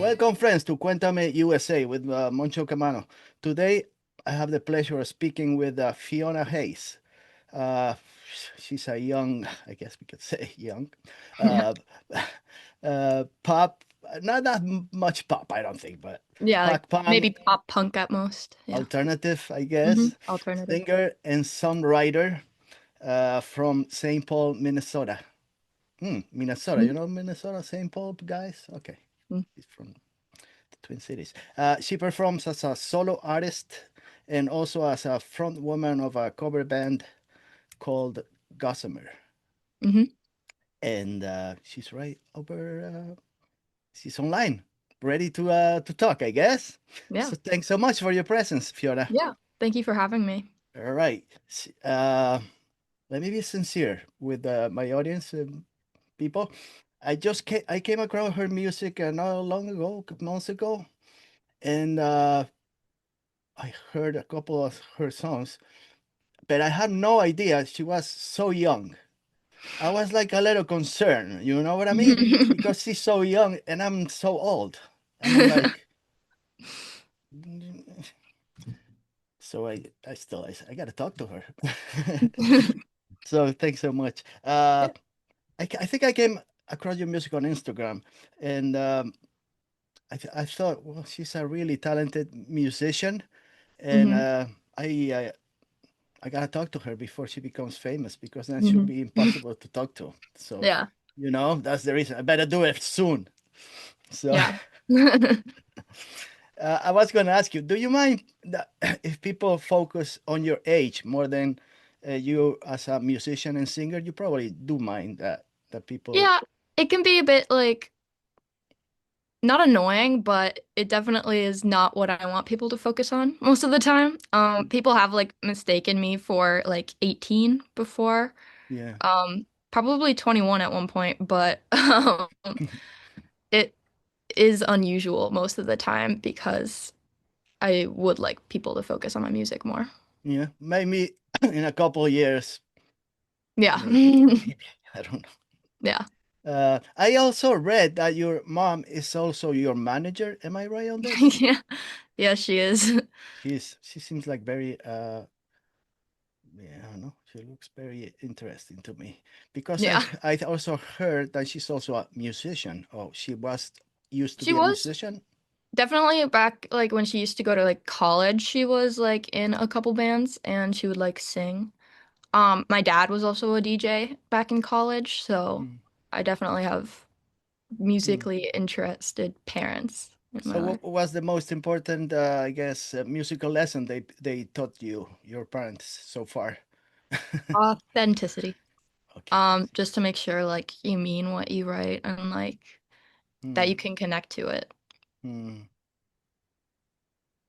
Welcome, friends, to Cuentame USA with Moncho Camano. Today, I have the pleasure of speaking with Fiona Hayes. Uh, she's a young, I guess we could say young, Yeah. uh, pop, not that much pop, I don't think, but Yeah, like pop punk, maybe pop punk at most. Yeah. alternative, I guess, Alternative. singer and songwriter from St. Paul, Minnesota. Minnesota, Mhm. you know Minnesota, St. Paul, guys? Okay, Mm. he's from Twin Cities. She performs as a solo artist and also as a front woman of a cover band called Gossamer. Mhm. And she's right over. She's online, ready to talk, I guess. Yeah. So thanks so much for your presence, Fiona. Yeah. Thank you for having me. All right. Let me be sincere with my audience, people. I came across her music not long ago, a couple months ago, and I heard a couple of her songs, but I had no idea she was so young. I was like a little concerned, you know what I mean? Because she's so young and I'm so old. And I'm like, so I got to talk to her. So thanks so much. Yeah. I think I came across your music on Instagram, and I thought, well, she's a really talented musician, and Mhm. I I gotta talk to her before she becomes famous because then she'll Mhm. be impossible to talk to. So, Yeah. that's the reason. I better do it soon. So, Yeah. I was gonna ask you, do you mind that if people focus on your age more than you as a musician and singer? You probably do mind that people. Yeah, it can be a bit like not annoying, but it definitely is not what I want people to focus on most of the time. People have like mistaken me for like 18 before. Yeah, Probably 21 at one point, but it is unusual most of the time because I would like people to focus on my music more. yeah. Maybe in a couple of years, Yeah. maybe I don't know. Yeah. I also read that your mom is also your manager. Am I right on this? Yeah. Yeah, she is. She seems like very yeah, I don't know. She looks very interesting to me because Yeah. I also heard that she's also a musician. Oh, she was used to She be a was musician. definitely back like when she used to go to like college, she was like in a couple bands and she would like sing. My dad was also a DJ back in college, so Mm, I definitely have mm. musically interested parents in So my life. what was the most important, I guess, musical lesson they taught you, your parents, so far? Authenticity. Okay. Just to make sure like you mean what you write and like that Hmm. you can connect to it Hmm.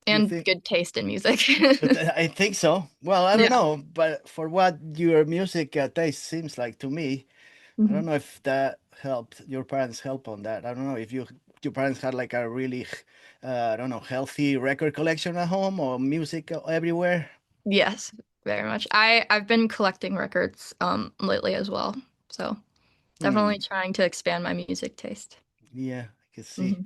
You and think? good taste in music. But I think so. Well, I don't Yeah. know, but for what your music taste seems like to me, I Mhm. don't know if that helped your parents help on that. I don't know if your parents had like a really, I don't know, healthy record collection at home or music everywhere. Yes, very much. I've been collecting records lately as well. So definitely Hmm. trying to expand my music taste. Yeah, I can see. Hmm.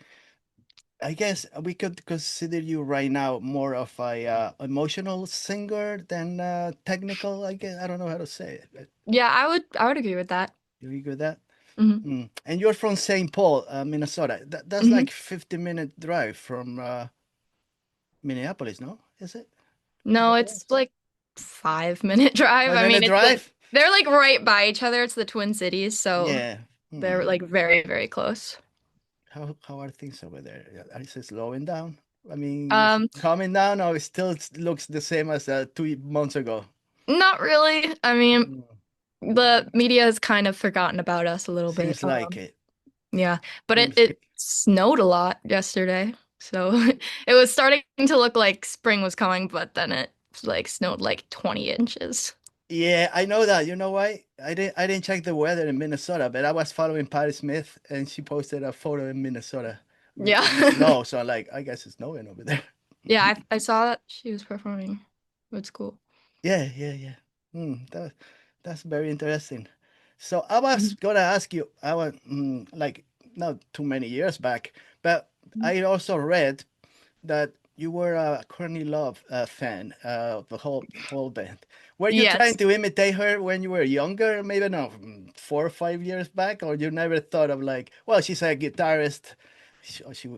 I guess we could consider you right now more of a emotional singer than technical. I guess I don't know how to say it, but Yeah, I would agree with that. you agree with that? Hmm. Mm. And you're from St. Paul, Minnesota. That's Hmm. like 50-minute drive from Minneapolis, no? Is it? No, it's like 5 minute drive. Five I mean, minute it's like drive? they're like right by each other. It's the Twin Cities, so Yeah. they're Hmm. like very, very close. How are things over there? Yeah, is it slowing down? I mean, is it Um, calming down or it still looks the same as 2 months ago? Not really. I mean, Mm. the media has kind of forgotten about us a little bit. Seems like it. Yeah, but it Seems it snowed a lot yesterday, so it was starting to look like spring was coming, but then it like snowed like 20 inches. Yeah, I know that. You know why? I didn't check the weather in Minnesota, but I was following Patty Smith and she posted a photo in Minnesota with Yeah. snow. So I'm like, I guess it's snowing over there. Yeah, I saw that she was performing. It's cool. Yeah, yeah, yeah. That's very interesting. So I was Mhm. gonna ask you, I was like, not too many years back, but I also read that you were a Courtney Love fan of the whole band. Were you trying Yes. to imitate her when you were younger? Maybe no, 4 or 5 years back, or you never thought of like, well, she's a guitarist.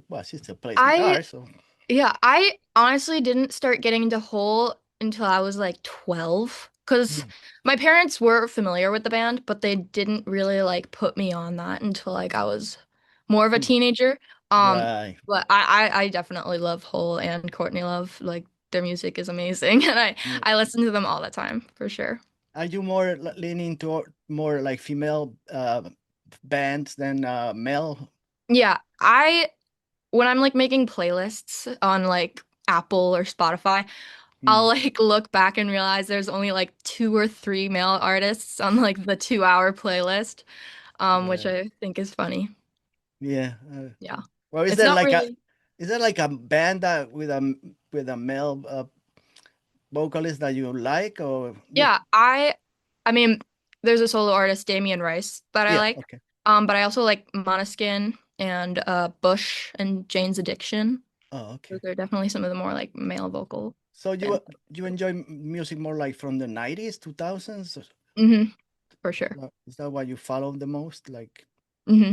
Well, she still plays I guitar, so. Yeah, I honestly didn't start getting into Hole until I was like 12 because Hmm. my parents were familiar with the band, but they didn't really like put me on that until like I was more of a Hmm. teenager. Um, Right. but I definitely love Hole and Courtney Love. Like their music is amazing and Hmm. I listen to them all the time for sure. Are you more leaning toward more like female bands than male? Yeah, I when I'm like making playlists on like Apple or Spotify, Hmm. I'll like look back and realize there's only like two or three male artists on like the 2 hour playlist, which Right. I think is funny. Yeah. Yeah. Well, It's not really, is there like a band that with a male vocalist that you like or yeah, yeah, I mean, there's a solo artist, Damian Rice, that I yeah, like. okay. But I also like Måneskin and Bush and Jane's Addiction. Oh, okay. Those are definitely some of the more like male vocal So bands. you enjoy music more like from the 90s, 2000s? Hmm. For sure. Is that what you follow the most? Like, Hmm.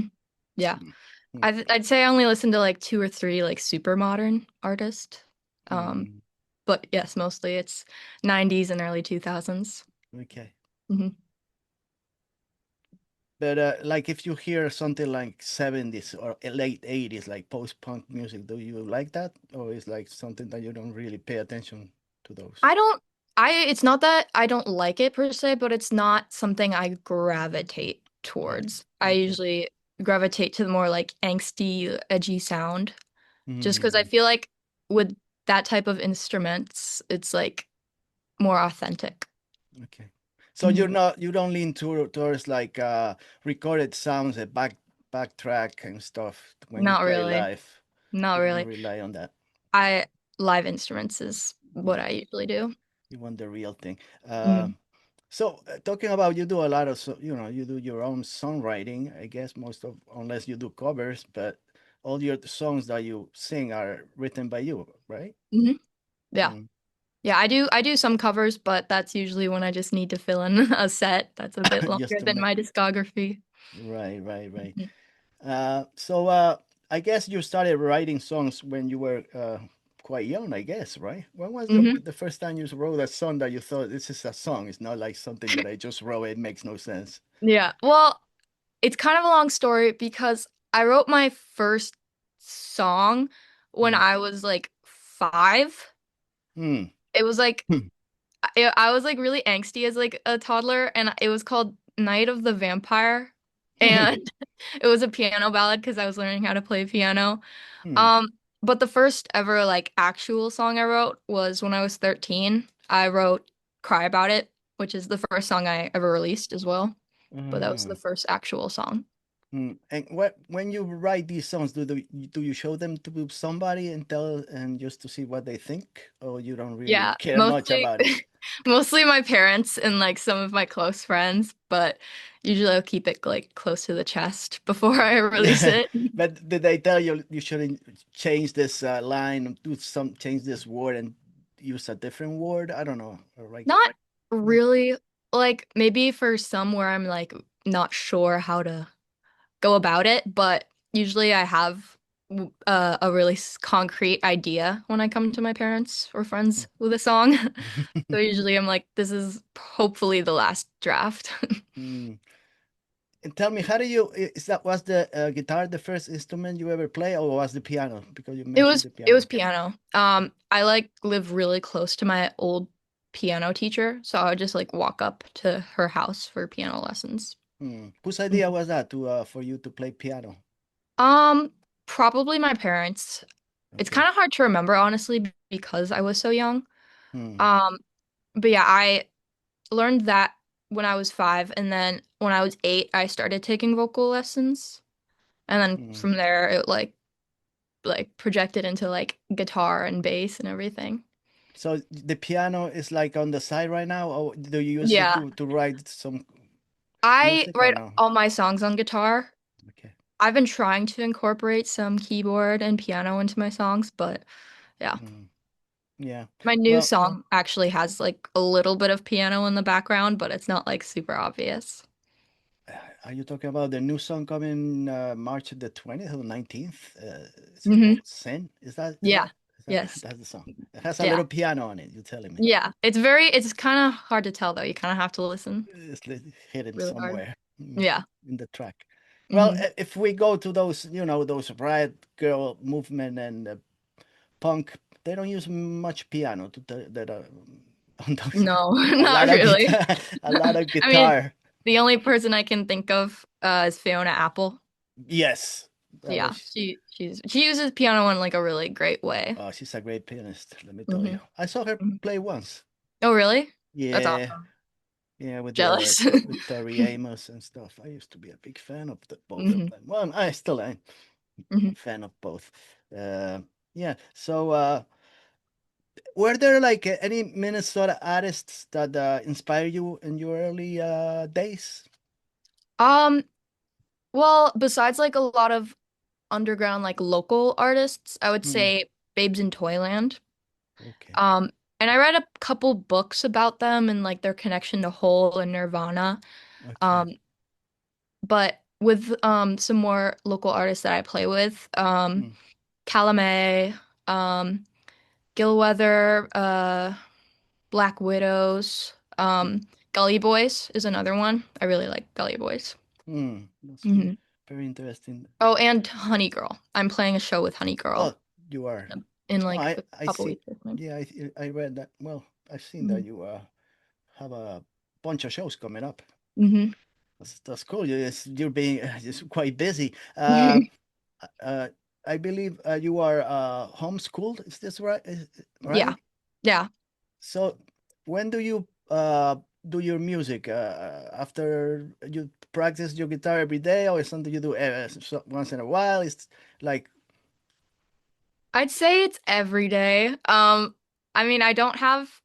Yeah. mm, mm, I'd say I only listen to like two or three like super modern artists. Um, mm, but yes, mostly it's 90s and early 2000s. okay. Hmm. But like if you hear something like 70s or late 80s, like post-punk music, do you like that? Or is like something that you don't really pay attention to those? I don't it's not that I don't like it per se, but it's not something I gravitate Right. towards. I Okay. usually gravitate to the more like angsty, edgy sound just because I Mm, feel like with that type of instruments, it's like more authentic. okay. So Mhm. you don't lean towards like recorded sounds, a backtrack and stuff when you Not play really. live. Not You don't really. rely on that. I live instruments is what Yeah. I usually do. You want the real thing. Mhm. So talking about you do a lot of you know you do your own songwriting. I guess most of unless you do covers, but all your songs that you sing are written by you, right? Mhm. Yeah. Mm. Yeah, I do some covers, but that's usually when I just need to fill in a set that's a bit Just longer to than make my discography. right. Mhm. So I guess you started writing songs when you were quite young, I guess, right? When was Mhm. the first time you wrote a song that you thought this is a song? It's not like something that I just wrote. It makes no sense. Yeah. Well, it's kind of a long story because I wrote my first song when Mm. I was like 5. Hmm. It was like Hmm. I was like really angsty as like a toddler, and it was called Night of the Vampire, Hmm. and it was a piano ballad because I was learning how to play piano. Hmm. Um, but the first ever like actual song I wrote was when I was 13. I wrote Cry About It, which is the first song I ever released as well. But that was the Uh, first actual song. And what when you write these songs, do you show them to somebody and tell and just to see what they think, or you don't really Yeah, care much mostly about it? mostly my parents and like some of my close friends, but usually I'll keep it like close to the chest before I release it. But did they tell you you shouldn't change this line, do some change this word and use a different word? I don't know. Or like Not no. really, like maybe for some where I'm like not sure how to go about it, but usually I have a really concrete idea when I come to my parents or friends with a song. So usually I'm like, this is hopefully the last draft. Hmm. And tell me, how do you, is that was the guitar the first instrument you ever play, or was the piano? Because you mentioned the It was piano. piano. I like live really close to my old piano teacher, so I would just like walk up to her house for piano lessons. Hmm. Whose idea Mhm. was that to for you to play piano? Um, Probably my parents. It's Okay. kind of hard to remember honestly because I was so young. Hmm. Um, but yeah, I learned that when I was 5, and then when I was 8, I started taking vocal lessons, and then Hmm. from there it like projected into like guitar and bass and everything. So the piano is like on the side right now, or do you use it Yeah, to write some I music or write no? all my songs on guitar. Okay. I've been trying to incorporate some keyboard and piano into my songs, but yeah. Mm, yeah. My new Well, song actually has like a little bit of piano in the background, but it's not like super obvious. are you talking about the new song coming March the 20th or 19th? Is it Hmm. called Sin? Is that is Yeah. that is that Yes. that's the song? It has a Yeah. little piano on it, you're telling me. Yeah. It's kind of hard to tell though. You kind of have to listen It's hidden really hard. somewhere Yeah. in the track. Well, Hmm. if we go to those, those riot girl movement and punk, they don't use much piano that on those. No, A not lot of really. guitar, a lot of I mean, guitar. the only person I can think of is Fiona Apple. Yes, that Yeah, was. she uses piano in like a really great way. Oh, she's a great pianist. Let me tell you. Hmm. I saw her Hmm. play once. Oh, really? That's Yeah, awesome. yeah, Jealous. with Tori Amos and stuff. I used to be a big fan of both of Hmm. them. Well, I still am a Hmm. fan of both. Uh, yeah. So, were there like any Minnesota artists that inspire you in your early days? Um, well, besides like a lot of underground like local artists, I would Hmm. say Babes in Toyland. Okay. Um, and I read a couple books about them and like their connection to Hole and Nirvana. Okay. Um, but with some more local artists that I play with, Hmm. Calumet, um, Gillweather, Black Widows, Gully Boys is another one. I really like Gully Boys. Hmm. That's Hmm. very interesting. Oh, and Honey Girl. I'm playing a show with Honey Girl Oh, you are. in Oh, like I a I couple see. weeks or something. Yeah, I read that. Well, I've seen Hmm. that you have a bunch of shows coming up. Hmm. That's cool. You're being just quite busy. Uh, I believe you are homeschooled. Is this right? Yeah. Right? Yeah. So when do you do your music? After you practice your guitar every day, or is something you do once in a while? It's like I'd say it's every day. I mean, I don't have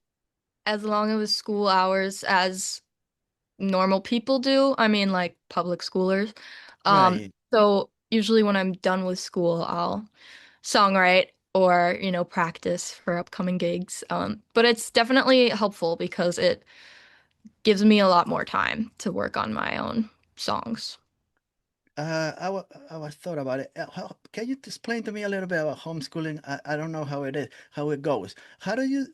as long of a school hours as normal people do. I mean, like public schoolers. right. So usually when I'm done with school, I'll songwrite or, practice for upcoming gigs. But it's definitely helpful because it gives me a lot more time to work on my own songs. I was thought about it. Can you explain to me a little bit about homeschooling? I don't know how it is, how it goes. How do you,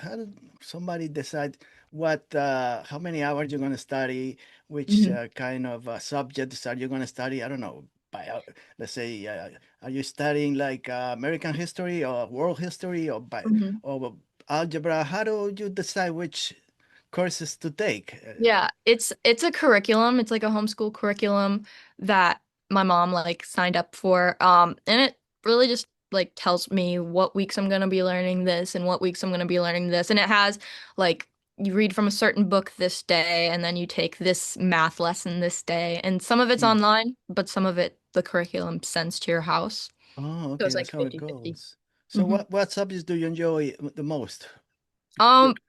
how do somebody decide how many hours you're going to study, which Hmm. kind of subjects are you going to study? I don't know. Let's say, are you studying like American history or world history Hmm. or algebra? How do you decide which courses to take? Yeah, it's a curriculum. It's like a homeschool curriculum that my mom like signed up for. And it really just like tells me what weeks I'm gonna be learning this and what weeks I'm gonna be learning this. And it has like you read from a certain book this day and then you take this math lesson this day. And some of it's Hmm. online, but some of it the curriculum sends to your house. Oh, So okay, it's like that's how it 50-50. goes. So Hmm. what subjects do you enjoy the most?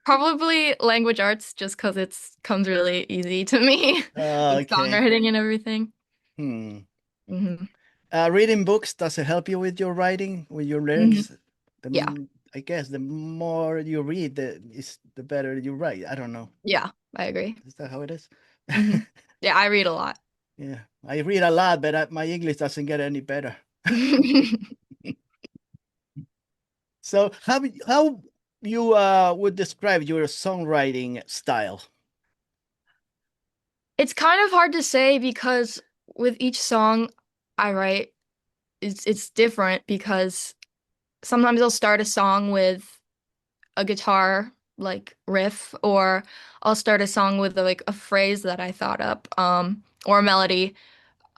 Probably language arts just because it's comes really easy to me with Okay. songwriting and everything. Hmm. Hmm. Reading books, does it help you with your writing, with your Hmm. lyrics? Yeah. I guess the more you read, the better you write. I don't know. Yeah, I agree. Is that how it is? Hmm. Yeah, I read a lot. Yeah, I read a lot, but my English doesn't get any better. So how you would describe your songwriting style? It's kind of hard to say because with each song I write, it's different because sometimes I'll start a song with a guitar like riff, or I'll start a song with like a phrase that I thought up, or a melody.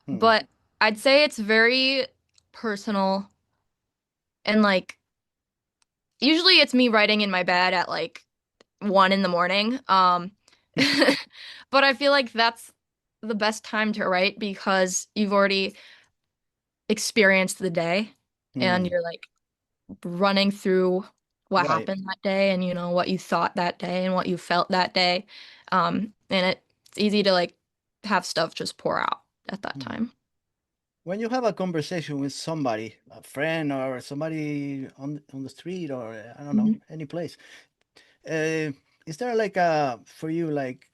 Hmm. But I'd say it's very personal and like usually it's me writing in my bed at like 1 in the morning. But I feel like that's the best time to write because you've already experienced the day and Hmm. you're like running through what Right. happened that day and what you thought that day and what you felt that day. And it's easy to like have stuff just pour out at that Hmm. time. when you have a conversation with somebody, a friend or somebody on the street or I don't know, Mhm. any place, uh, is there like a for you like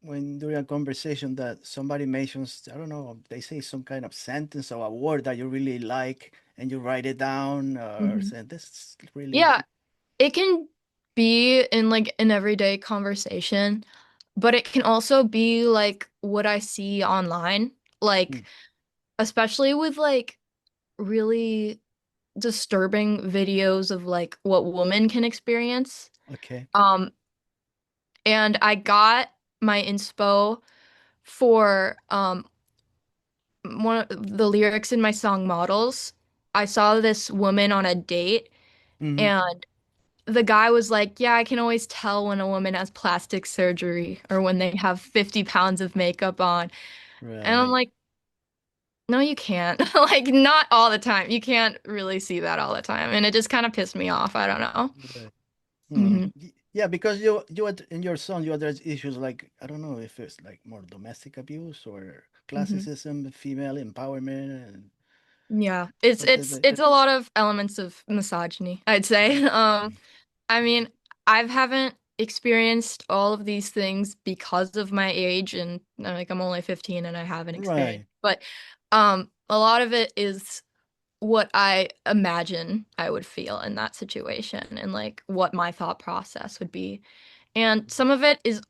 when during a conversation that somebody mentions, I don't know, they say some kind of sentence or a word that you really like and you write it down or Mhm. say this is really Yeah, it can be in like an everyday conversation, but it can also be like what I see online, like mm, especially with like really disturbing videos of like what women can experience. okay. Um, and I got my inspo for one of the lyrics in my song Models. I saw this woman on a date Hmm. and the guy was like, "Yeah, I can always tell when a woman has plastic surgery or when they have 50 pounds of makeup on." And I'm Right. like, "No, you can't." Like, not all the time. You can't really see that all the time. And it just kind of pissed me off. I don't know. Right. Hmm. Hmm. Yeah, because in your song you address issues like I don't know if it's like more domestic abuse or Hmm. classicism, female empowerment, and Yeah. It's something it's like it's a lot of elements of misogyny, I'd say. I mean, I haven't experienced all of these things because of my age and like I'm only 15 and I haven't experienced. right. But a lot of it is what I imagine I would feel in that situation and like what my thought process would be. And some of it is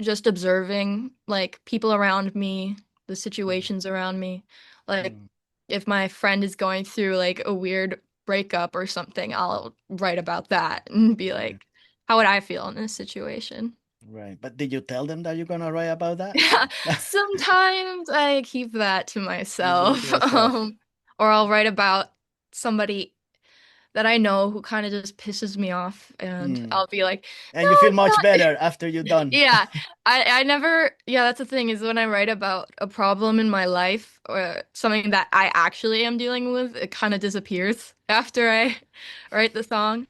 just observing like people around me, the Mm, situations around me. Like mm, if my friend is going through like a weird breakup or something, I'll write about that and be right. like, how would I feel in this situation? Right. But did you tell them that you're gonna write about that? Yeah, sometimes I keep that to Keep that to myself. yourself. Or I'll write about somebody that I know who kind of just pisses me off, and Mm. I'll be like, no, And you feel it's much not. better after you're done. Yeah, I never, yeah, that's the thing is when I write about a problem in my life or something that I actually am dealing with, it kind of disappears after I write the song.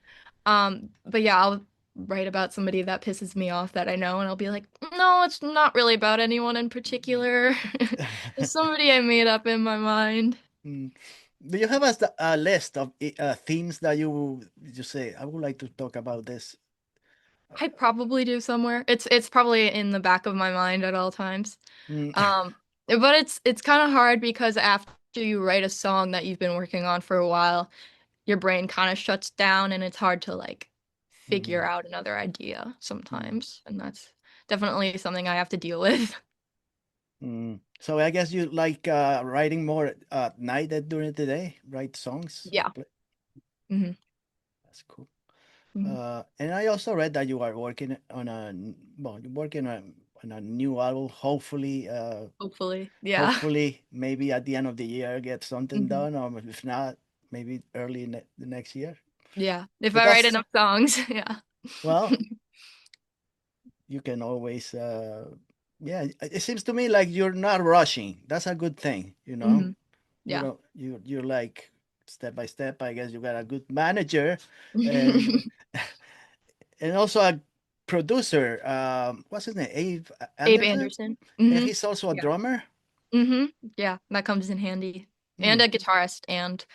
But yeah, I'll write about somebody that pisses me off that I know, and I'll be like, no, it's not really about anyone in particular. It's somebody I made up in my mind. Mm. Do you have a list of themes that you say, I would like to talk about this? I probably do somewhere. It's probably in the back of my mind at all times. Mm. But it's kind of hard because after you write a song that you've been working on for a while, your brain kind of shuts down and it's hard to like figure Mm. out another idea Mm. sometimes. And that's definitely something I have to deal with. Mm. So I guess you like writing more at night than during the day, write songs? Yeah. Hmm. That's cool. Hmm. And I also read that you are working on well, you're working on a new album. Hopefully, Hopefully. Yeah. hopefully, maybe at the end of the year get something Hmm. done, or if not, maybe early the next year. Yeah. If But I write that's enough songs, yeah. well, you can always, yeah. It seems to me like you're not rushing. That's a good thing, you know. Hmm. You Yeah. don't, you're like step by step. I guess you got a good manager, and and also a producer. What's his name? Abe Abe Anderson, Anderson. and Hmm. he's also a Yeah. drummer. Hmm. Yeah, that comes in handy. And Hmm. a guitarist and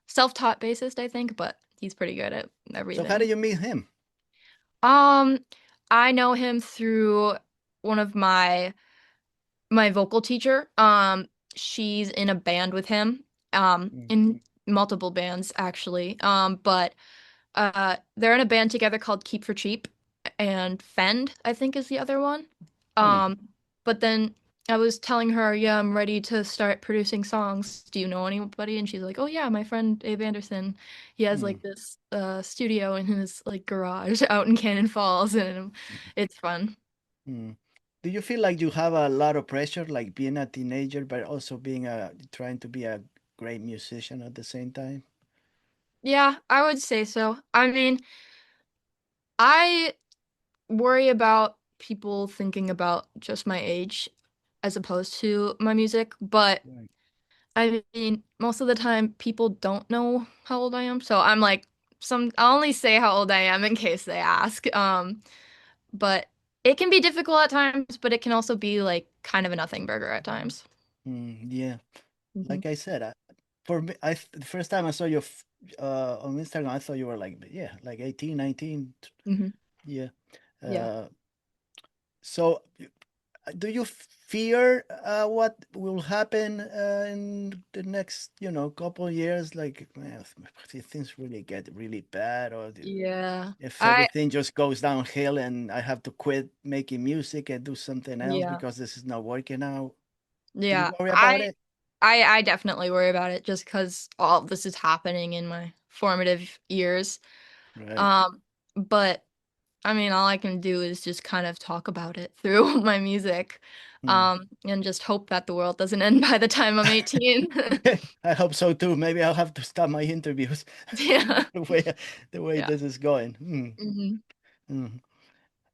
self-taught bassist, I think, but he's pretty good at So how did everything. you meet him? Um, I know him through one of my vocal teacher. She's in a band with him. Mm. In multiple bands actually. But they're in a band together called Keep for Cheap, and Fend, I think, is the other one. Hmm. But then I was telling her, yeah, I'm ready to start producing songs. Do you know anybody? And she's like, oh yeah, my friend Abe Anderson. He has Hmm. like this studio in his like garage out in Cannon Falls, and it's fun. Hmm. Do you feel like you have a lot of pressure, like being a teenager, but also being trying to be a great musician at the same time? Yeah, I would say so. I mean, I worry about people thinking about just my age as opposed to my music, but Right. I mean, most of the time people don't know how old I am, so I'm like I'll only say how old I am in case they ask. But it can be difficult at times, but it can also be like kind of a nothing burger at times. Mm, yeah. Hmm. like I said, for me, the first time I saw you on Instagram, I thought you were like, yeah, like 18, 19. Hmm. Yeah. Yeah. Uh, so do you fear what will happen in the next, couple of years? Like, man, if things really get really bad, or Yeah. if I everything just goes downhill and I have to quit making music and do something else yeah. because this is not working out. Do you Yeah. worry about it? I definitely worry about it just because all of this is happening in my formative years. Right. Um, but I mean, all I can do is just kind of talk about it through my music, Hmm. and just hope that the world doesn't end by the time I'm 18. I hope so too. Maybe I'll have to stop my interviews Yeah. the way the way Yeah. this is going. Hmm. Hmm. Hmm.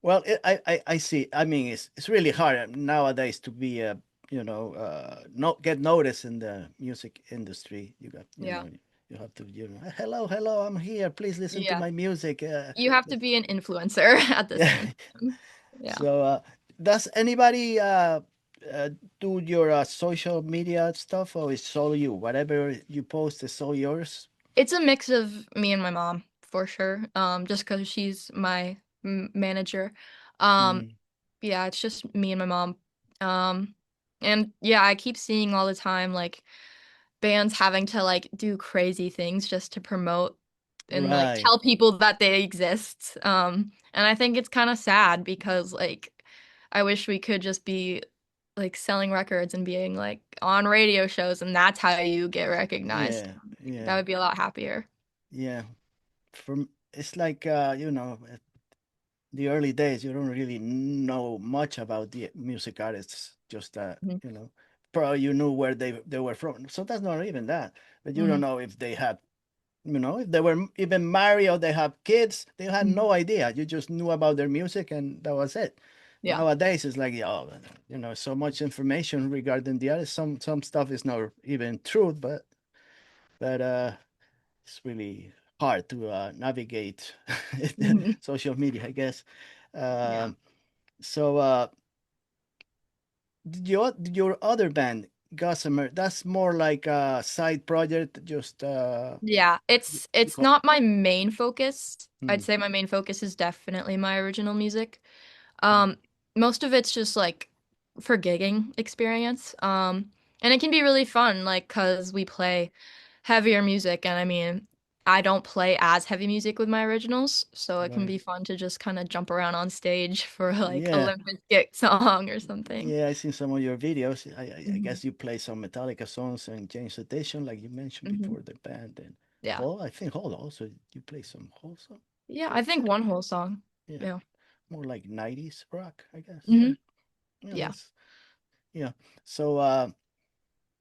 Well, I see. I mean, it's really hard nowadays to be not get noticed in the music industry. You got, Yeah. you have to, hello, hello, I'm here. Please listen to Yeah. my music. You have to be an influencer at the Yeah. same time. Yeah. So, does anybody do your social media stuff, or is all you? Whatever you post is all yours? It's a mix of me and my mom for sure. Just because she's my manager. Um, Mm, yeah, it's just me and my mom. Um, and yeah, I keep seeing all the time like bands having to like do crazy things just to promote and like right. tell people that they exist. And I think it's kind of sad because like I wish we could just be like selling records and being like on radio shows and that's how you get recognized. Yeah, That yeah, would be a lot happier. yeah. It's like the early days, you don't really know much about the music artists. Just Mhm. probably you knew where they were from. So that's not even that. But you don't Mhm. know if they had, if they were even married or they have kids. They had Mhm. no idea. You just knew about their music and that was it. Yeah. Nowadays, it's like, oh, so much information regarding the artist. Some stuff is not even true, but it's really hard to navigate Mhm. social media, I guess. Yeah. Um, so did your other band, Gossamer, that's more like a side project, just Yeah, it's because. not my main focus. I'd Hmm, say my main focus is definitely my original music. hmm, Um, Most of it's just like for gigging experience. And it can be really fun, like, 'cause we play heavier music, and I mean, I don't play as heavy music with my originals, so it can right. be fun to just kind of jump around on stage for like a Yeah, Limp Bizkit song or something. yeah, I seen some of your videos. I Hmm. guess you play some Metallica songs and James Addition, like you mentioned Hmm. before, the band, and Yeah. Hall. I think Hall also, you play some Hall Yeah, I songs. think one whole song. Yeah, Yeah. more like 90s rock, I guess. Hmm. Yeah, yeah, Yeah. that's yeah. So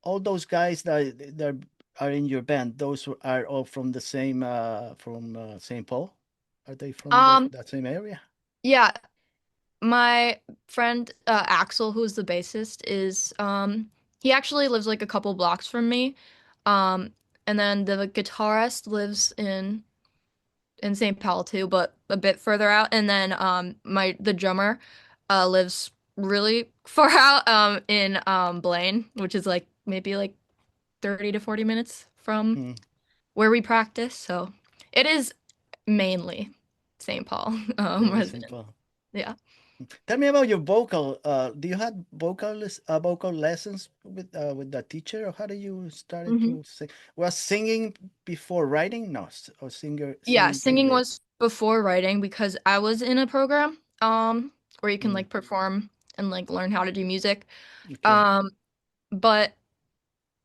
all those guys that are in your band, those are all from the same from St. Paul. Are they from Um, that same area? yeah, my friend Axel, who's the bassist, is he actually lives like a couple blocks from me. Um, and then the guitarist lives in St. Paul too, but a bit further out. And then the drummer lives really far out in Blaine, which is like maybe like 30 to 40 minutes from Hmm, where we practice. So it is mainly St. Paul mainly St. resident. Paul. Yeah. Tell me about your vocal. Do you had vocal lessons with that teacher, or how did you started Hmm. to sing? Was singing before writing? No, or Yeah, singing came singing later. was before writing because I was in a program where you can Mm, like perform and like learn how to do music. okay. Um but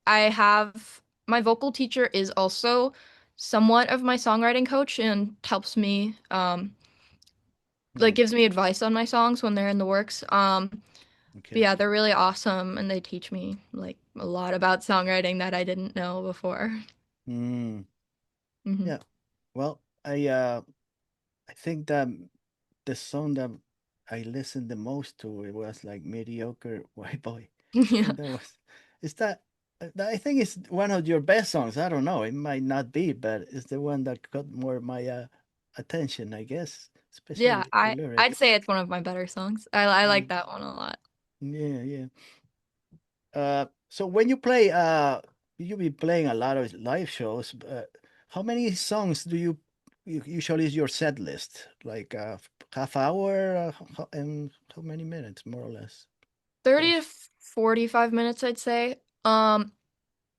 I have my vocal teacher is also somewhat of my songwriting coach and helps me like Mm, gives me advice on my songs when they're in the works. But okay. yeah, they're really awesome and they teach me like a lot about songwriting that I didn't know before. Mm, Hmm. yeah. Well, I think that the song that I listened the most to, it was like mediocre white boy. I Yeah. think that was. Is I think it's one of your best songs. I don't know. It might not be, but it's the one that got more my attention, I guess, Yeah, especially the I'd lyrics. say it's one of my better songs. I like Mm, that one a lot. yeah, yeah. So when you play, you be playing a lot of live shows. How many songs do you usually is your set list? Like half hour, and how many minutes, more or less? 30 to Those. 45 minutes, I'd say.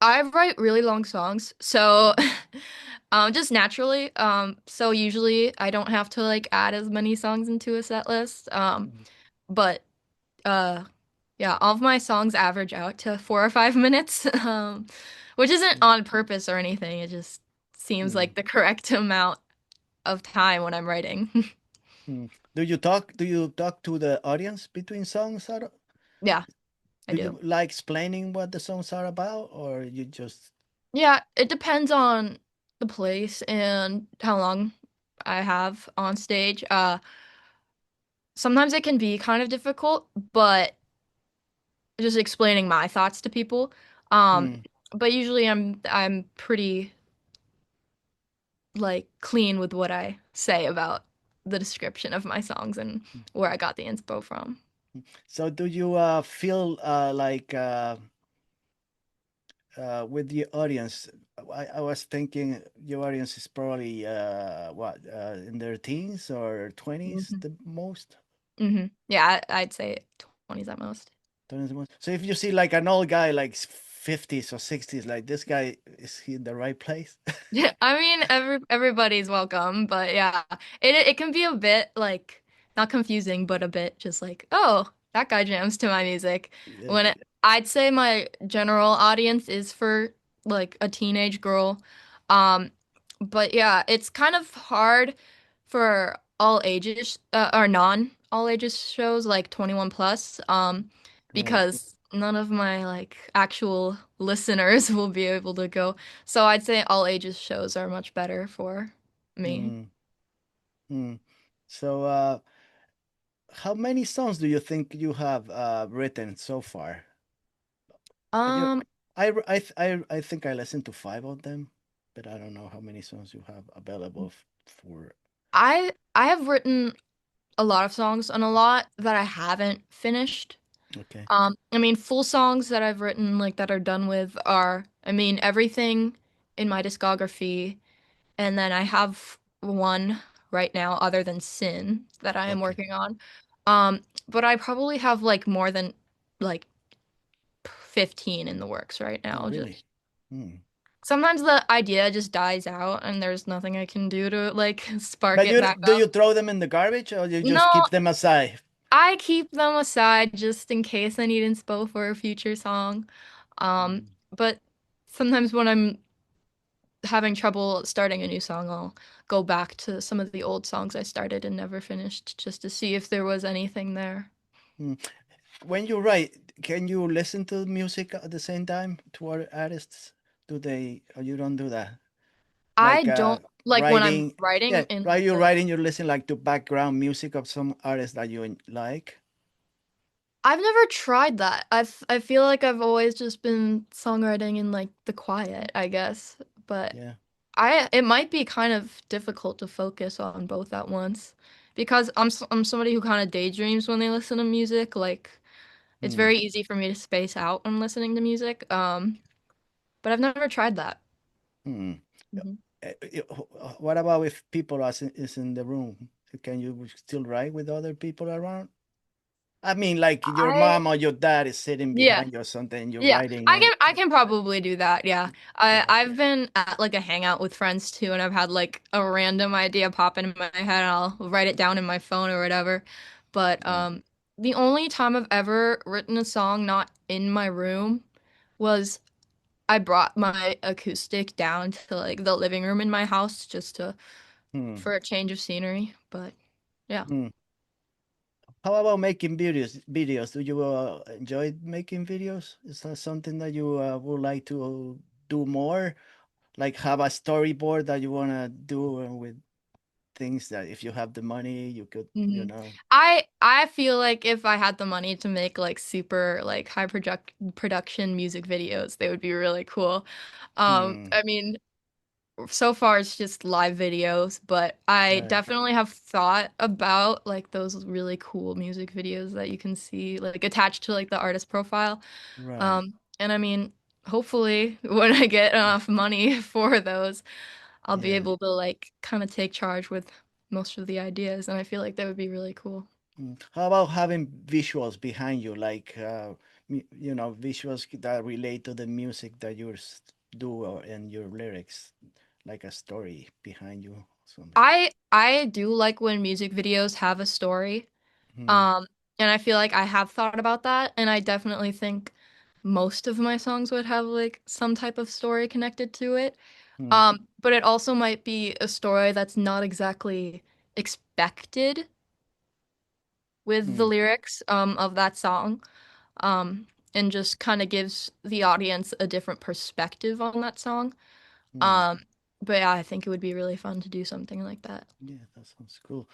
I write really long songs, so just naturally. So usually I don't have to like add as many songs into a set list. But uh yeah, all of my songs average out to 4 or 5 minutes, which isn't on purpose or anything. It just seems Mm-hmm. like the correct amount of time when I'm writing. Do you talk? Do you talk to the audience between songs? Yeah, I Do do. you like explaining what the songs are about, or you just? Yeah, it depends on the place and how long I have on stage. Sometimes it can be kind of difficult, but just explaining my thoughts to people. Um, Hmm. but usually I'm pretty like clean with what I say about the description of my songs and where I got the inspo from. So do you feel like with the audience? I was thinking your audience is probably what in their teens or 20s Hmm. the most. Yeah, I'd say 20s at most. 20s the most. So if you see like an old guy like 50s or 60s, like this guy, is he in the right place? Yeah, I mean everybody's welcome, but yeah, it can be a bit like not confusing, but a bit just like, oh, that guy jams to my music. Yeah. When I'd say my general audience is for like a teenage girl. Um, but yeah, it's kind of hard for all ages or non all ages shows like 21 plus Right. because none of my like actual listeners will be able to go. So I'd say all ages shows are much better for me. Mm, mm. So how many songs do you think you have written so far? You, Um, I think I listened to five of them, but I don't know how many songs you have available for. I have written a lot of songs and a lot that I haven't finished. Okay, I mean, full songs that I've written like that are done with are, I mean, everything in my discography. And then I have one right now other than Sin that I am okay. working on. But I probably have like more than like 15 in the works right Oh, now. really? Just Hmm. sometimes the idea just dies out and there's nothing I can do to like spark But it you back do you up. throw them in the garbage or you just No, keep them aside? I keep them aside just in case I need inspo for a future song. Mm. But sometimes when I'm having trouble starting a new song, I'll go back to some of the old songs I started and never finished just to see if there was anything there. Mm. When you write, can you listen to music at the same time to other artists? Do they, or you don't do that? I Like don't like when I'm writing, writing yeah, in while you're the writing, you listen like to background music of some artists that you like. I've never tried that. I feel like I've always just been songwriting in like the quiet, I guess. But Yeah. I it might be kind of difficult to focus on both at once because I'm somebody who kind of daydreams when they listen to music. Like it's Hmm. very easy for me to space out when listening to music. But I've never tried that. Hmm. Mhm. What about if people is in the room? Can you still write with other people around? I mean, like your I mom or your dad is sitting Yeah. behind you or something, you're Yeah, writing and I can probably do that. Yeah. okay. I've been at like a hangout with friends too, and I've had like a random idea pop into my head and I'll write it down in my phone or whatever. But Mm. the only time I've ever written a song not in my room was I brought my acoustic down to like the living room in my house just to Hmm. for a change of scenery. But yeah. Hmm. How about making videos? Videos? Do you enjoy making videos? Is that something that you would like to do more? Like have a storyboard that you want to do with things that if you have the money, you could, hmm I feel like if I had the money to make like super like high production music videos, they would be really cool. Hmm. I mean, so far it's just live videos, but I Right. definitely have thought about like those really cool music videos that you can see like attached to like the artist profile. Right. And I mean, hopefully when I get enough money for those, I'll be Yeah. able to like kind of take charge with most of the ideas, and I feel like that would be really cool. How about having visuals behind you, like visuals that relate to the music that do or and your lyrics, like a story behind you, something. I do like when music videos have a story. Hmm. Um, and I feel like I have thought about that, and I definitely think most of my songs would have like some type of story connected to it. Hmm. But it also might be a story that's not exactly expected with the Hmm. lyrics of that song. And just kind of gives the audience a different perspective on that song. Hmm. Um, but yeah, I think it would be really fun to do something like that. Yeah, that sounds cool.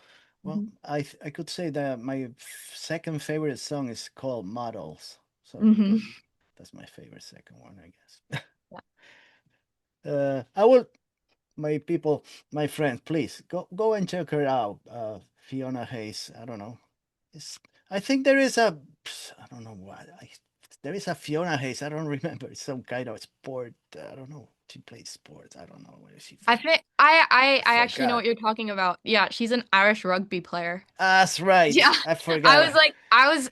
Well, Hmm I could say that my second favorite song is called Models. So hmm that's my favorite second one, I guess. Yeah. I will my people, my friends, please go and check her out. Fiona Hayes. I don't know. It's, I think there is a, I don't know what. There is a Fiona Hayes. I don't remember. It's some kind of sport. I don't know. She plays sports. I don't know. Where is she I from? think I I actually know forgot. what you're talking about. Yeah, she's an Irish rugby player. That's right. Yeah. I forgot.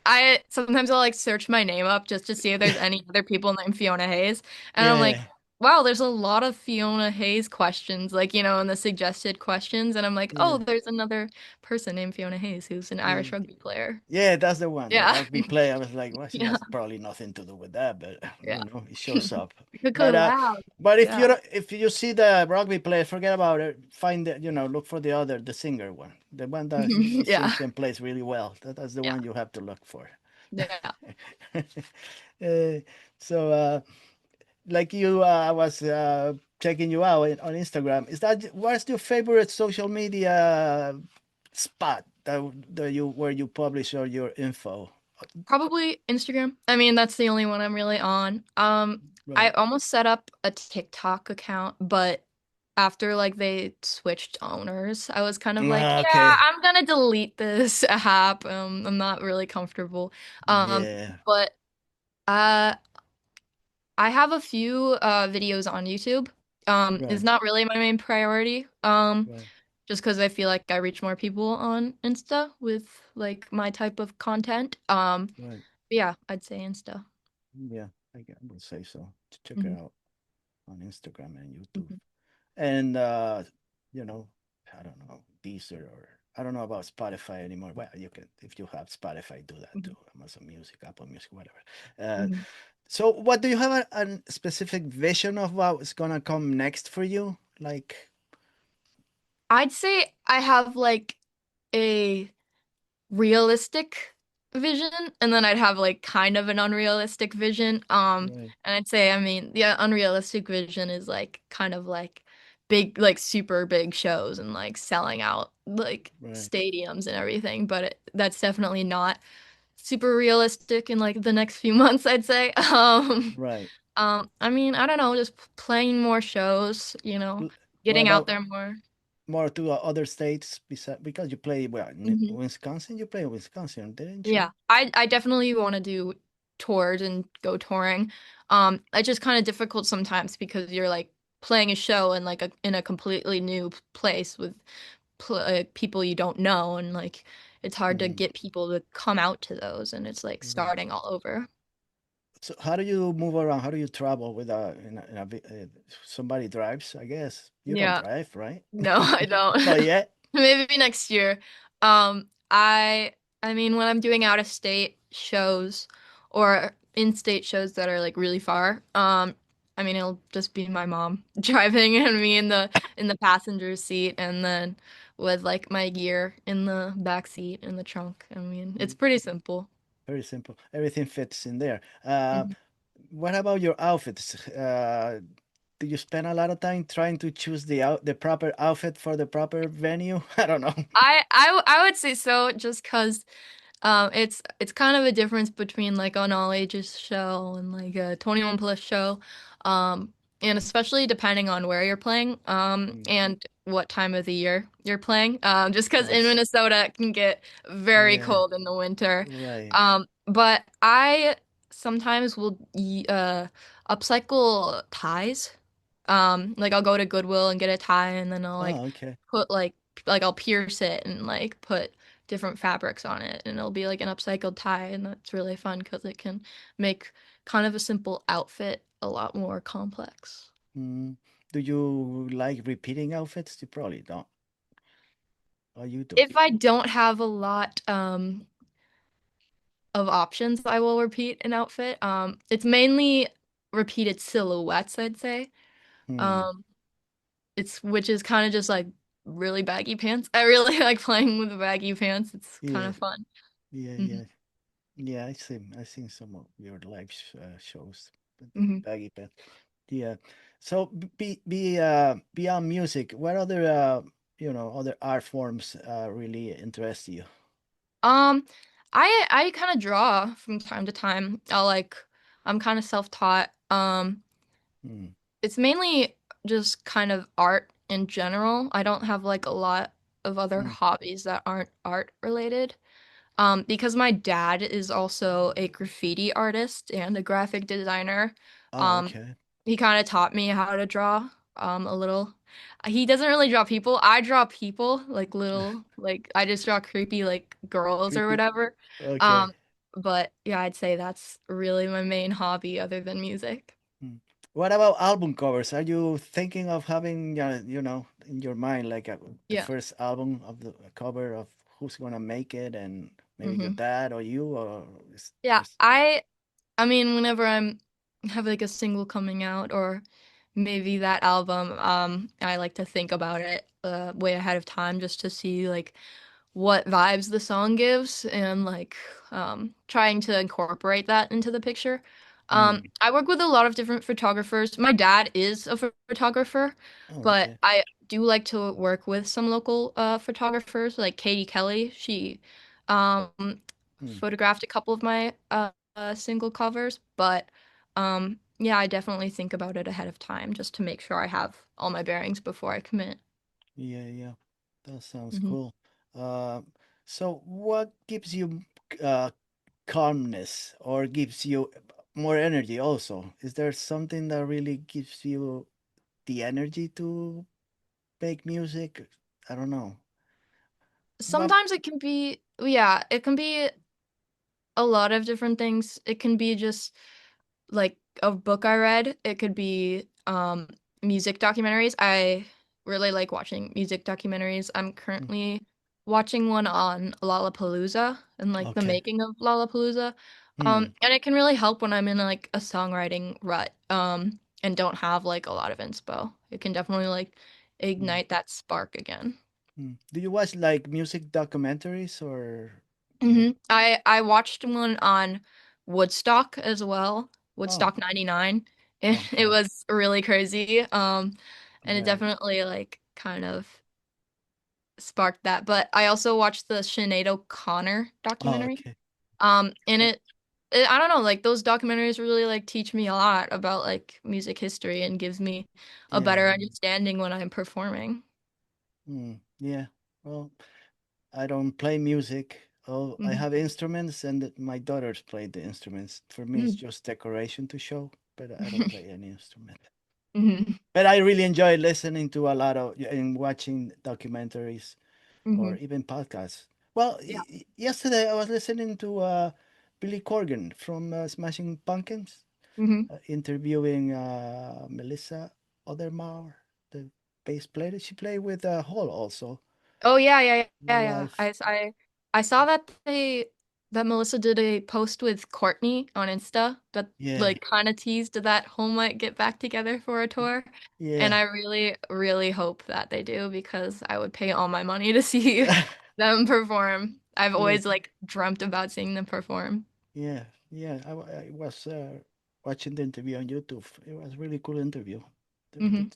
I sometimes I'll like search my name up just to see if there's any other people named Fiona Hayes. And I'm like, Yeah. wow, there's a lot of Fiona Hayes questions, like, in the suggested questions. And I'm like, oh, Yeah. there's another person named Fiona Hayes who's an Yeah. Irish rugby player. Yeah, that's the one, the Yeah. rugby play. I was like, well, she Yeah. has probably nothing to do with that, but Yeah. it shows up. Good But collab. if Yeah. if you see the rugby play, forget about it. Find the, look for the singer one, the one that Yeah. sings and plays really well. That's the Yeah. one you have to look for. Yeah. uh, so, like I was checking you out on Instagram. What's your favorite social media spot that you where you publish all your info? Probably Instagram. I mean, that's the only one I'm really on. I Right. almost set up a TikTok account, but after like they switched owners, I was kind of like, Ah, yeah, okay. I'm gonna delete this app. I'm not really comfortable. Um, Yeah. but uh, I have a few videos on YouTube. It's Right. not really my main priority. Right. Just because I feel like I reach more people on Insta with like my type of content. Right. Yeah, I'd say Insta. Yeah. I would say so. Check it Hmm out on Instagram and YouTube. hmm And you know, I don't know, Deezer or I don't know about Spotify anymore. Well, you can if you have Spotify, do that too. hmm Amazon Music, Apple Music, whatever. Uh, hmm so what do you have a specific vision of what's gonna come next for you? Like, I'd say I have like a realistic vision, and then I'd have like kind of an unrealistic vision. right, And I'd say, I mean, the unrealistic vision is like kind of like big, like super big shows and like selling out like right, stadiums and everything, but that's definitely not super realistic in like the next few months, I'd say. right. I mean, I don't know, just playing more shows, What getting out about there more. more to other states because you play well in Mhm. Wisconsin? You play in Wisconsin, didn't you? Yeah, I definitely want to do tours and go touring. It's just kind of difficult sometimes because you're like playing a show in like in a completely new place with people you don't know, and like it's hard to Hmm. get people to come out to those, and it's like Right. starting all over. So how do you move around? How do you travel with somebody drives? I guess you don't Yeah. drive, right? No, I don't. Not yet. Maybe next year. I mean when I'm doing out of state shows or in-state shows that are like really far, I mean it'll just be my mom driving and me in the passenger seat and then with like my gear in the back seat in the trunk. I mean, it's Mm, pretty simple. very simple. Everything fits in there. Mhm. What about your outfits? Do you spend a lot of time trying to choose the proper outfit for the proper venue? I don't know. I would say so just 'cause it's kind of a difference between like an all ages show and like a 21 plus show. Um, and especially depending on where you're playing, Mm, and what time of the year you're playing. Just because I in see. Minnesota it can get very Yeah, cold in the winter. right, But I sometimes will upcycle ties. Like I'll go to Goodwill and get a tie, and then I'll like Oh, okay. put like I'll pierce it and like put different fabrics on it, and it'll be like an upcycled tie, and that's really fun because it can make kind of a simple outfit a lot more complex. Mm. Do you like repeating outfits? You probably don't. Oh, you do. If I don't have a lot of options, I will repeat an outfit. It's mainly repeated silhouettes, I'd say. Hmm. Um, it's which is kind of just like really baggy pants. I really like playing with the baggy pants. It's kind Yeah, of fun. yeah, Hmm yeah. Yeah, I seen some of your live shows with the hmm baggy pants. Yeah. So beyond music, what other other art forms really interest you? Um, I kind of draw from time to time. I'm kind of self-taught. Hmm. It's mainly just kind of art in general. I don't have like a lot of other Hmm. hobbies that aren't art related. Because my dad is also a graffiti artist and a graphic designer. Oh, Um, okay. he kind of taught me how to draw a little. He doesn't really draw people. I draw people, like little, like I just draw creepy like girls or Creepy. whatever. Okay. Um, but yeah, I'd say that's really my main hobby other than music. Hmm. What about album covers? Are you thinking of having, in your mind, like the Yeah. first album of the cover of who's gonna make it, and maybe your hmm dad or you, or Yeah, I mean, whenever I'm have like a single coming out or maybe that album, I like to think about it way ahead of time just to see like what vibes the song gives and like trying to incorporate that into the picture. Hmm. I work with a lot of different photographers. My dad is a photographer, Oh, but okay. I do like to work with some local photographers like Katie Kelly. She um, Hmm. photographed a couple of my single covers, but yeah, I definitely think about it ahead of time just to make sure I have all my bearings before I commit. Yeah, yeah. That sounds hmm cool. Uh, so what gives you uh, calmness or gives you more energy also? Is there something that really gives you the energy to make music? I don't know. What? Sometimes it can be, yeah, it can be a lot of different things. It can be just like a book I read. It could be music documentaries. I really like watching music documentaries. I'm Hmm. currently watching one on Lollapalooza and like the Okay. making of Lollapalooza. Hmm. And it can really help when I'm in like a songwriting rut and don't have like a lot of inspo. It can definitely like Hmm. ignite that spark again. Hmm. Do you watch like music documentaries or no? I watched one on Woodstock as well, Oh, Woodstock 99. And it okay. was really crazy. And it Right. definitely like kind of sparked that. But I also watched the Sinead O'Connor Oh, documentary. okay. And Oh, I don't know, like those documentaries really like teach me a lot about like music history and gives me a yeah. better understanding when I'm performing. Yeah. Well, I don't play music. Oh, I hmm have instruments, and my daughters play the instruments. For me, it's just decoration to show, but I don't play any instrument. hmm But I really enjoy listening to a lot of and watching documentaries or hmm even podcasts. Well, Yeah. yesterday I was listening to Billy Corgan from Smashing Pumpkins, hmm interviewing Melissa Othermauer, the bass player. She played with Hall also Oh yeah. live. I saw that that Melissa did a post with Courtney on Insta that Yeah, like kind of teased that Home might get back together for a tour. And yeah. I really hope that they do because I would pay all my money to see them perform. I've Yeah, always like dreamt about seeing them perform. yeah, yeah. I was watching the interview on YouTube. It was a really cool interview. hmm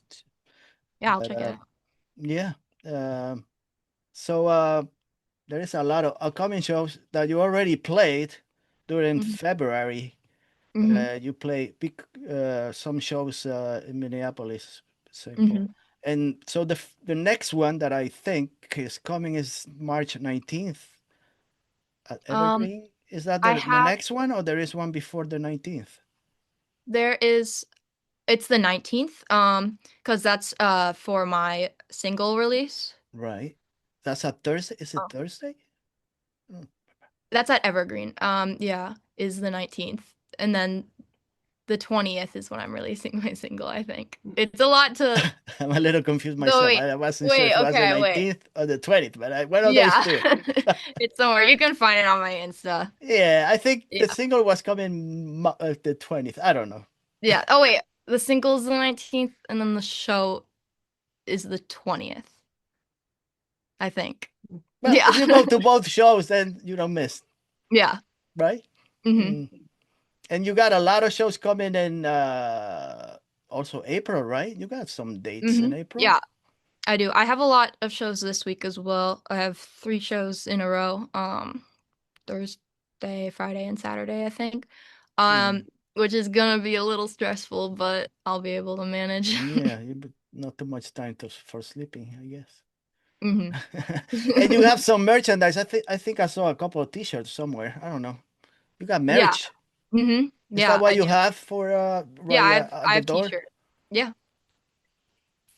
Yeah, I'll But check it out. yeah. Um, so there is a lot of upcoming shows that you already played during hmm February. hmm You play some shows in Minneapolis, St. Paul. hmm And so the next one that I think is coming is March 19th at Um, Evergreen. Is that I the have next one, or there is one before the 19th? there is it's the 19th, because that's for my single release. Right. That's a Thursday. Is it Oh. Thursday? Hmm. That's at Evergreen. Yeah, is the 19th. And then the 20th is when I'm releasing my single, I think. It's a lot to I'm a little confused No, myself. wait. I wasn't sure if Wait, it was the okay, wait. 19th or the 20th, but one of those Yeah. two. It's somewhere. You can find it on my Insta. Yeah, I think Yeah. the single was coming the 20th. I don't know. Yeah. Oh wait, the single's the 19th and then the show is the 20th, I think. Well, Yeah. if you go to both shows, then you don't miss, Yeah. right? hmm Mm. And you got a lot of shows coming in also April, right? You got some dates in April. Yeah, I do. I have a lot of shows this week as well. I have 3 shows in a row. Thursday, Friday, and Saturday, I think. Mm. Um, which is gonna be a little stressful, but I'll be able to manage. Yeah, not too much time for sleeping, I guess. hmm And you have some merchandise. I think I saw a couple of t-shirts somewhere. I don't know. You got Yeah. merch. Is that Yeah, what I you do. have for Yeah, right at I the have door? t-shirts. Yeah.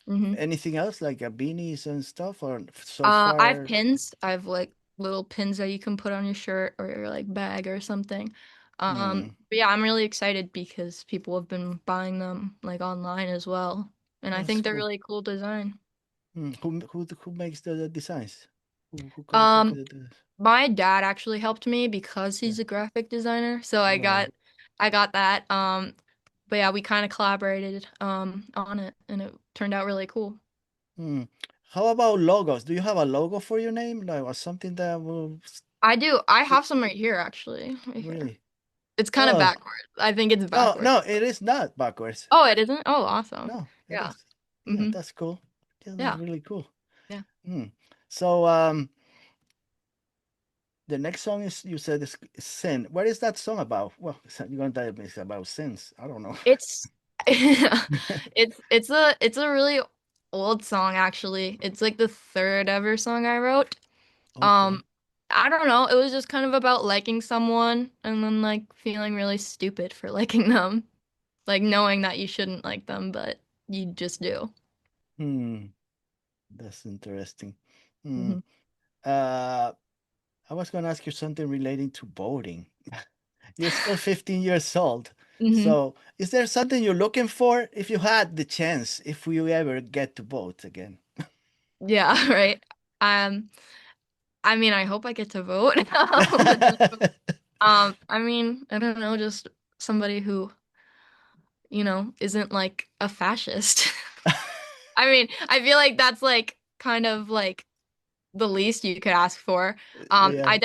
hmm Anything else like beanies and stuff, or so I have far? pins. I have like little pins that you can put on your shirt or your like bag or something. Hmm, But yeah, I'm really excited because people have been buying them like online as well. And I that's think they're cool. really cool design. Who makes the designs? Who comes up Um, with the my dad actually helped me because yeah, he's a graphic designer. So right. I got that. But yeah, we kind of collaborated on it and it turned out really cool. Hmm. How about logos? Do you have a logo for your name, like, or something that will I do. I have some right here actually, right here. really? It's kind of Oh, backwards. I think it's oh backwards. no, it is not backwards. Oh, it isn't? Oh, awesome. No, it Yeah. is. Yeah, hmm that's cool. Yeah, that's Yeah. really cool. Yeah. Hmm. So, the next song is you said is Sin. What is that song about? Well, you're gonna tell me it's about sins. I don't know. It's it's a really old song actually. It's like the third ever song I wrote. Okay. Um, I don't know. It was just kind of about liking someone and then like feeling really stupid for liking them. Like knowing that you shouldn't like them, but you just do. Hmm. That's interesting. Hmm. hmm Uh, I was gonna ask you something relating to voting. You're still 15 years old. hmm So, is there something you're looking for if you had the chance, if we ever get to vote again? Yeah, right. Um, I mean, I hope I get to vote. I mean, I don't know, just somebody who, isn't like a fascist. I mean, I feel like that's like kind of like the least you could ask for. Yeah.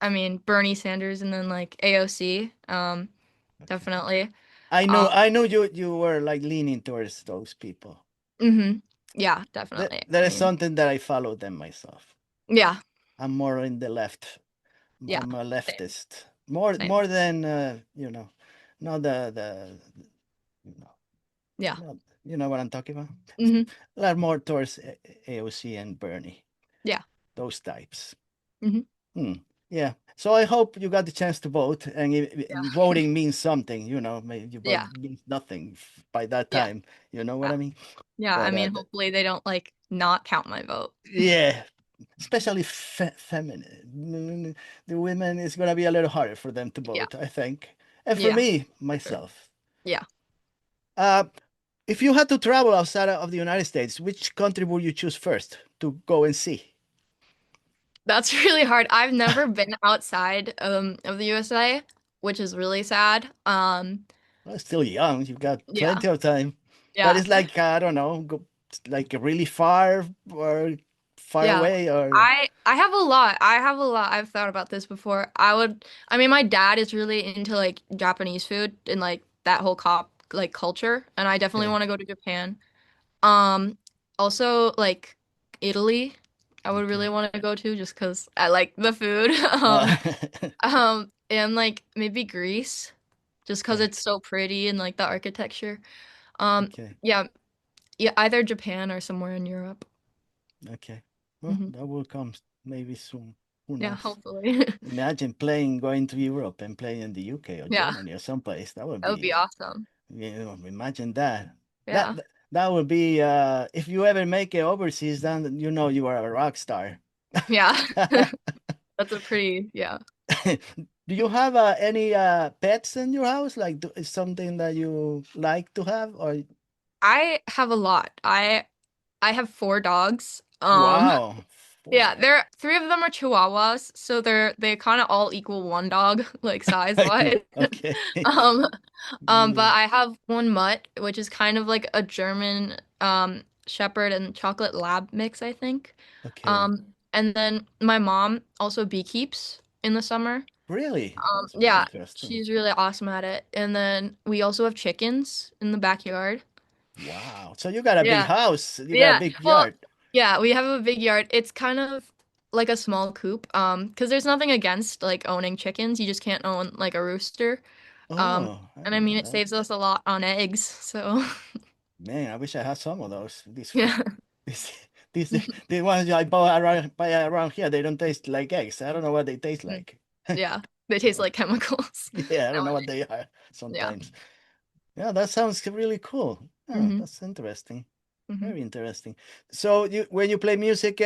I mean, Bernie Sanders and then like AOC, Okay. definitely. I know. Um, I know you were like leaning towards those people. hmm Yeah, That definitely. that I is mean, something that I follow them myself. yeah, I'm more in the left. yeah, I'm a same, leftist. More same. than not the you know, Yeah. not, you know what I'm talking about. hmm A lot more towards AOC and Bernie, Yeah. those types. hmm Hmm. Yeah. So I hope you got the chance to vote, and Yeah. voting means something. Maybe your vote Yeah. means nothing by that Yeah. time. You know what Yeah. I mean? Yeah. I But mean, hopefully they don't like not count my vote. yeah, especially feminine, the women is gonna be a little harder for them to Yeah. vote, I think. And for Yeah. me, Sure. myself. Yeah. Uh, if you had to travel outside of the United States, which country would you choose first to go and see? That's really hard. I've never been outside of the USA, which is really sad. Well, still young, you've got Yeah. plenty of time. But Yeah. it's like, I don't know, like really far or far Yeah. away or I have a lot. I have a lot. I've thought about this before. I mean, my dad is really into like Japanese food and like that whole cop like culture, and I definitely okay, want to go to Japan. Um, Also like Italy, I would really okay. want to go to just 'cause I like the food. Uh, And like maybe Greece, just 'cause okay, it's so pretty and like the architecture. Um, okay, yeah, yeah, either Japan or somewhere in Europe. okay. Well, hmm that will come maybe soon. Who Yeah, knows? hopefully. Imagine playing, going to Europe and playing in the UK or Yeah, Germany or someplace. That would that would be be, awesome. imagine that. That Yeah. that would be if you ever make it overseas, then you know you are a rock star. Yeah. That's a pretty, yeah. Do you have any pets in your house? Like, is something that you like to have? Or I have a lot. I have four dogs. wow, Yeah, four. they're three of them are Chihuahuas, so they kind of all equal one dog, like size wise. Okay. Um, Yeah. but I have one mutt, which is kind of like a German Shepherd and Chocolate Lab mix, I think. Okay. And then my mom also beekeeps in the summer. Really? That's very Yeah, interesting. she's really awesome at it. And then we also have chickens in the backyard. Wow. So you got a big Yeah. house. You got a Yeah. big Well, yard. yeah, we have a big yard. It's kind of like a small coop. Because there's nothing against like owning chickens. You just can't own like a rooster. Um, Oh, I and I didn't know mean it that. saves us a lot on eggs. So Man, I wish I had some of those. These, yeah. these, these, the ones I buy around here, they don't taste like eggs. I don't know what they taste Mhm. like. Yeah. They taste like chemicals Yeah, I don't know what nowadays. they are Yeah. sometimes. Yeah, that sounds really cool. Yeah, hmm that's interesting. hmm Very interesting. So when you play music,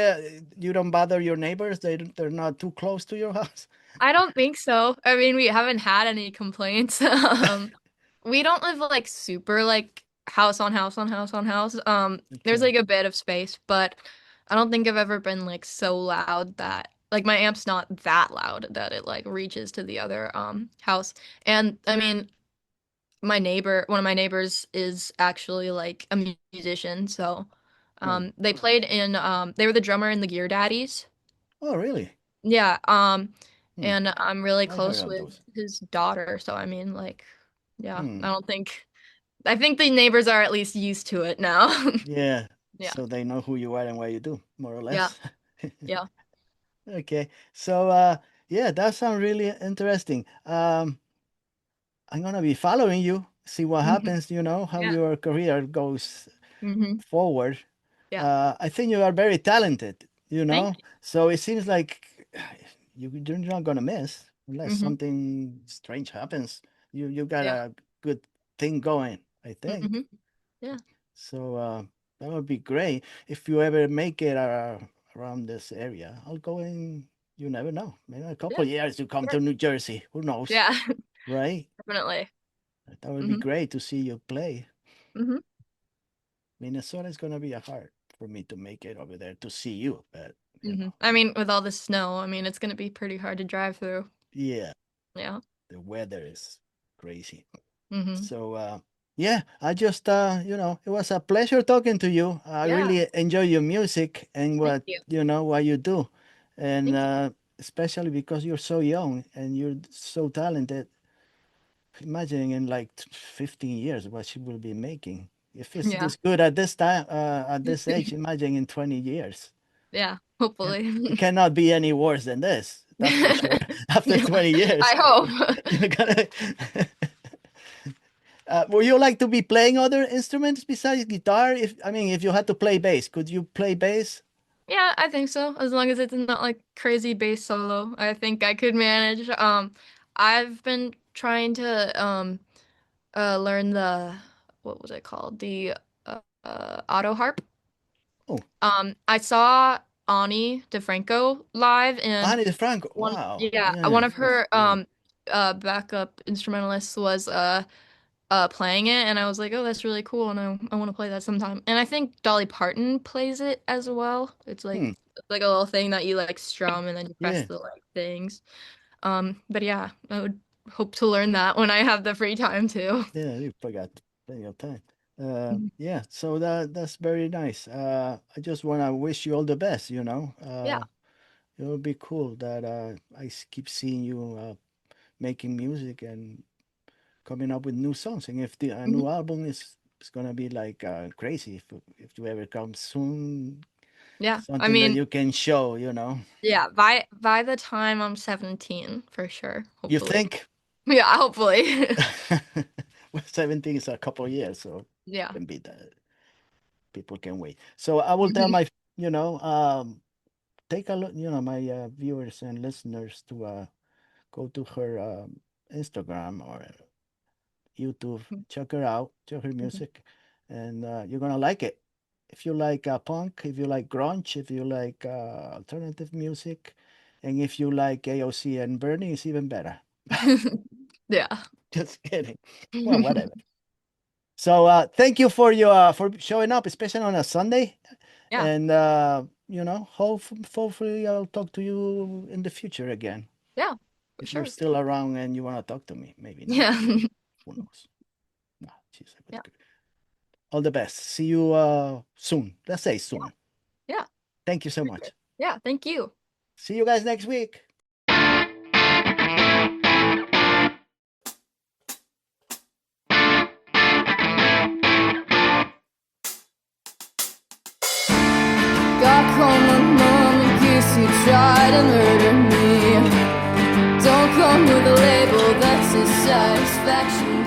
you don't bother your neighbors? They're not too close to your house? I don't think so. I mean, we haven't had any complaints. We don't live like super like house on house on house on house. There's Okay. like a bit of space, but I don't think I've ever been like so loud that like my amp's not that loud that it like reaches to the other house. And I mean, one of my neighbors is actually like a musician, so Oh, they played in they were the drummer in the Gear Daddies. oh, really? Yeah, Hmm. and I'm really I heard close of with those. his daughter, so I mean, like, yeah, Hmm. I think the neighbors are at least used to it now. Yeah. Yeah, So they know who you are and what you do, more or yeah, less. yeah. Okay. So yeah, that sounds really interesting. I'm gonna be following you, see what hmm happens, how Yeah. your career goes hmm forward. Yeah. I think you are very talented, Thank so it seems like you're not gonna miss unless you. something strange happens. You got Yeah. a good thing going, I think. hmm Yeah. So that would be great if you ever make it around this area. I'll go in. You never know. Maybe in a couple Yeah. of years you come Sure. to New Jersey. Who knows, Yeah. right? Definitely. That would be hmm great to see you play. hmm Minnesota is gonna be a hard for me to make it over there to see you, but I mean, with all the snow, I mean, it's gonna be pretty hard to drive through. yeah, Yeah. the weather is crazy. hmm So yeah, I just it was a pleasure talking to you. I Yeah. really enjoy your music and Thank what you. what you do. And Thank you. especially because you're so young and you're so talented. Imagine in like 15 years what she will be making. If it's Yeah. this good at this time, at this age, imagine in 20 years. Yeah. Can- Hopefully. It cannot be any worse than this. That's for sure. After Yeah. 20 years, I hope. you're gonna. Would you like to be playing other instruments besides guitar? If you had to play bass, could you play bass? Yeah, I think so. As long as it's not like crazy bass solo, I think I could manage. I've been trying to learn the what was it called? The auto harp. Oh, I saw Ani DeFranco live and Annie DeFranco. one Wow. yeah, Yeah, one of that's her great. backup instrumentalists was playing it and I was like, "Oh, that's really cool and I want to play that sometime." And I think Dolly Parton plays it as well. Hmm. It's like a little thing that you like strum and then you press Yeah. the like things. But yeah, I would hope to learn that when I have the free time too. Yeah, you forgot plenty of time. Mhm. Yeah, so that's very nice. I just want to wish you all the best, Yeah. it would be cool that keep seeing you making music and coming up with new songs. And if the new hmm album is gonna be like crazy, if you ever come soon, Yeah. I something that mean, you can show. yeah, by the time I'm 17 for sure, You hopefully. think? Yeah, hopefully. Well, 17 is a couple of years, so Yeah. can be that people can wait. So I will tell Mhm. my, you know, take a look, my viewers and listeners to go to her Instagram or YouTube, check her out, check her Mhm. music, and you're gonna like it. If you like punk, if you like grunge, if you like alternative music, and if you like AOC and Bernie, it's even better. Yeah. Just kidding. Well, whatever. So thank you for for showing up, especially on a Sunday. Yeah. And hopefully I'll talk to you in the future again. Yeah, for If you're sure. still around and you want to talk to me, maybe not. Yeah. Who knows? No, she's a Yeah. good. All the best. See you soon. Let's say Yeah. soon. Yeah. Thank you so For sure. much. Yeah. Thank you. See you guys next week. Got home with mom in case you try to murder me. Don't come with a label that's a satisfaction.